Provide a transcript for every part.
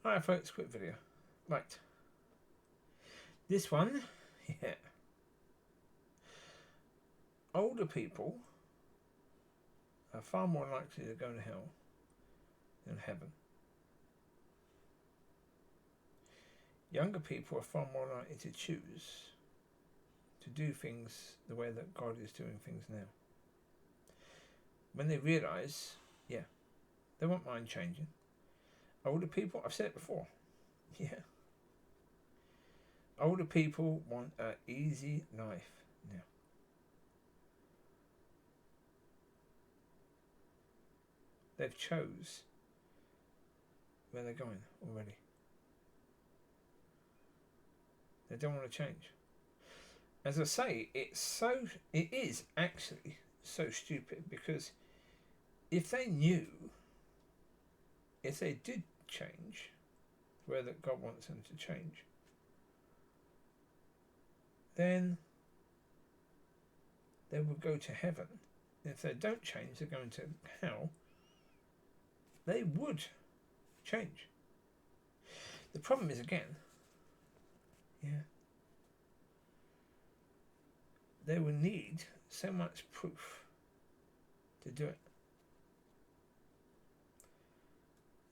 Alright folks, quick video. Right. This one, yeah. Older people are far more likely to go to hell than heaven. Younger people are far more likely to choose to do things the way that God is doing things now. When they realise, yeah, they won't mind changing. Older people, I've said it before, yeah. Older people want an easy life now. They've chose where they're going already. They don't want to change. As I say, it is actually so stupid, because if they knew, if they did change where that God wants them to change, then they will go to heaven. If they don't change, they're going to hell. They would change. The problem is, again, yeah, they will need so much proof to do it.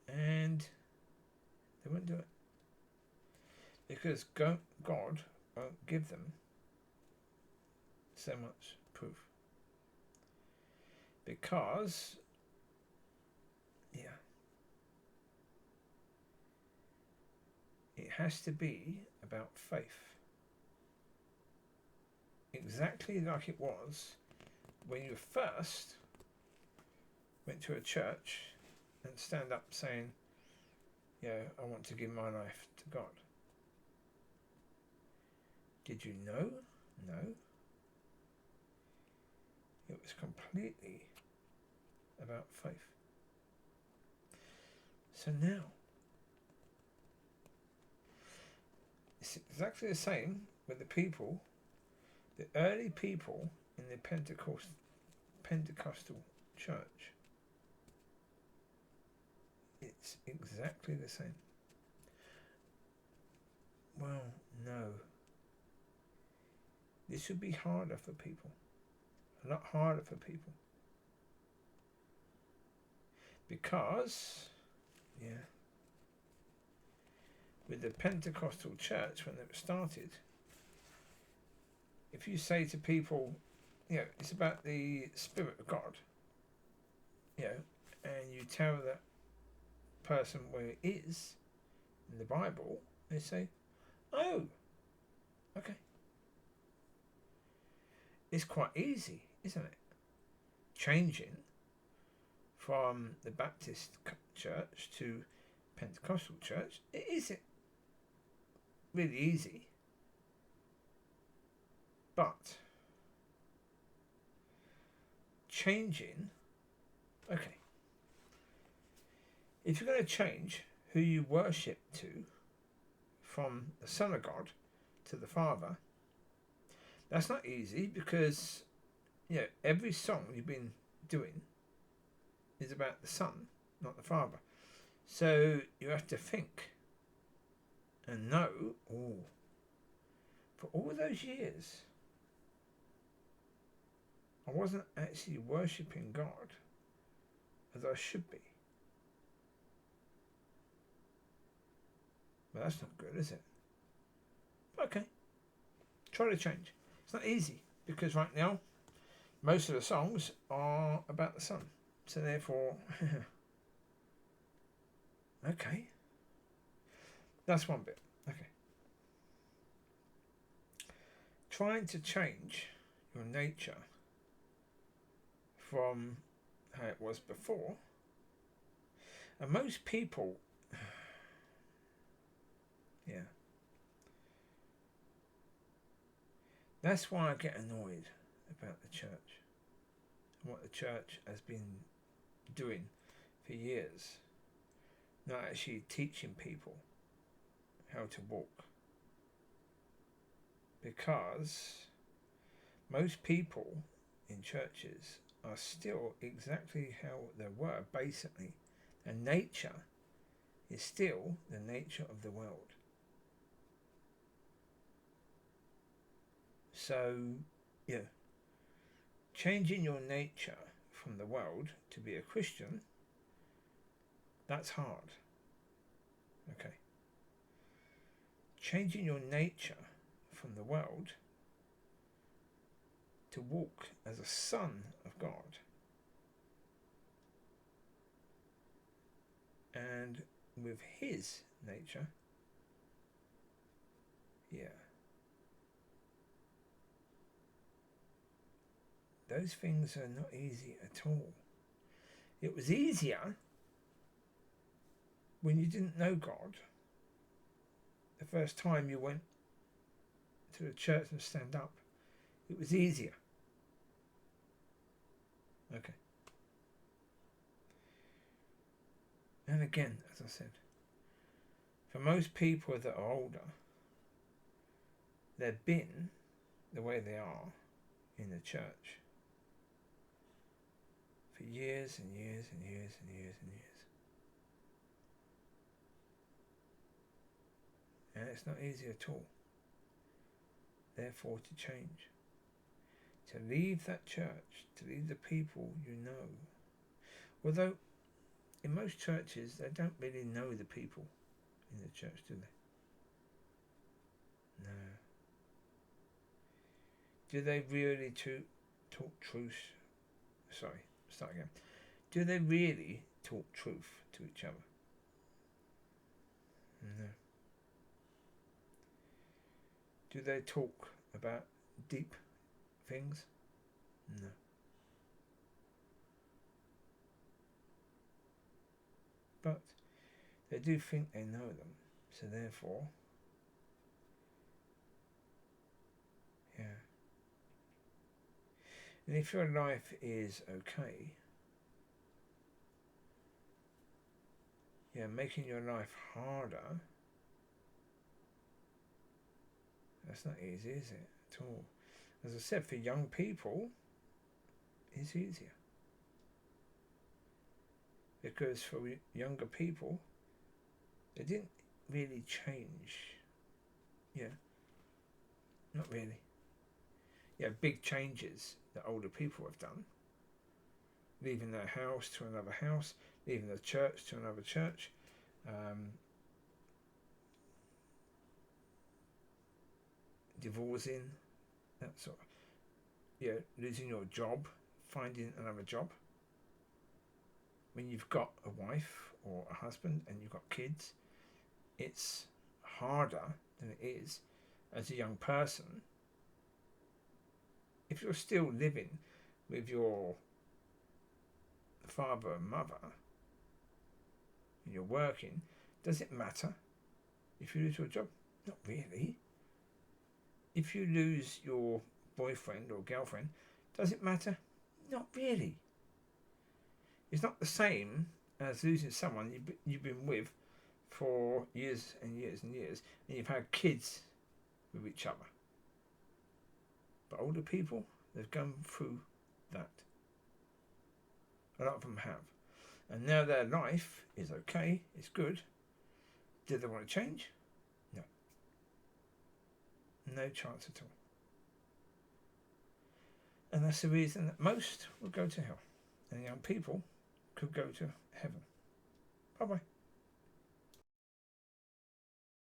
And they won't do it. Because God won't give them so much proof. Because, yeah, it has to be about faith. Exactly like it was when you first went to a church and stand up saying, yeah, I want to give my life to God. Did you know? No. It was completely about faith. So now, it's exactly the same with the people, the early people in the Pentecostal church. It's exactly the same. Well, no. This would be harder for people. A lot harder for people. Because, yeah, with the Pentecostal church, when it started, if you say to people, you know, it's about the Spirit of God, you know, and you tell that person where it is in the Bible, they say, oh, okay. It's quite easy, isn't it? Changing from the Baptist church to Pentecostal church, it isn't really easy. But changing, okay, if you're going to change who you worship to from the Son of God to the Father, that's not easy, because, you know, every song you've been doing is about the Son, not the Father. So you have to think and know, oh, for all those years, I wasn't actually worshipping God as I should be. But that's not good, is it? Okay. Try to change. It's not easy, because right now, most of the songs are about the Son. So therefore, okay. That's one bit. Okay. Trying to change your nature from how it was before. And most people, yeah. That's why I get annoyed about the church and what the church has been doing for years. Not actually teaching people how to walk. Because most people in churches are still exactly how they were, basically. Their nature is still the nature of the world. So, yeah, changing your nature from the world to be a Christian, that's hard. Okay. Changing your nature from the world to walk as a son of God and with his nature, yeah, those things are not easy at all. It was easier when you didn't know God. The first time you went to the church and stand up, it was easier. Okay. And again, as I said, for most people that are older, they've been the way they are in the church for years and years and years and years and years. And it's not easy at all. Therefore, to change. To leave that church, to leave the people you know. Although, in most churches, they don't really know the people in the church, do they? No. Do they really talk truth? Sorry, start again. Do they really talk truth to each other? No. Do they talk about deep things? No. But they do think they know them, so therefore, yeah. And if your life is okay, yeah, making your life harder, that's not easy, is it, at all? As I said, for young people, it's easier. Because for younger people, they didn't really change. Yeah, not really. Yeah, big changes that older people have done. Leaving their house to another house, leaving the church to another church. Divorcing, that sort of, yeah, losing your job, finding another job. When you've got a wife or a husband and you've got kids, it's harder than it is as a young person. If you're still living with your father and mother and you're working, does it matter if you lose your job? Not really. If you lose your boyfriend or girlfriend, does it matter? Not really. It's not the same as losing someone you've been with for years and years and years, and you've had kids with each other. But older people, they've gone through that. A lot of them have. And now their life is okay, it's good. Do they want to change? No. No chance at all. And that's the reason that most will go to hell. And young people could go to heaven. Bye-bye.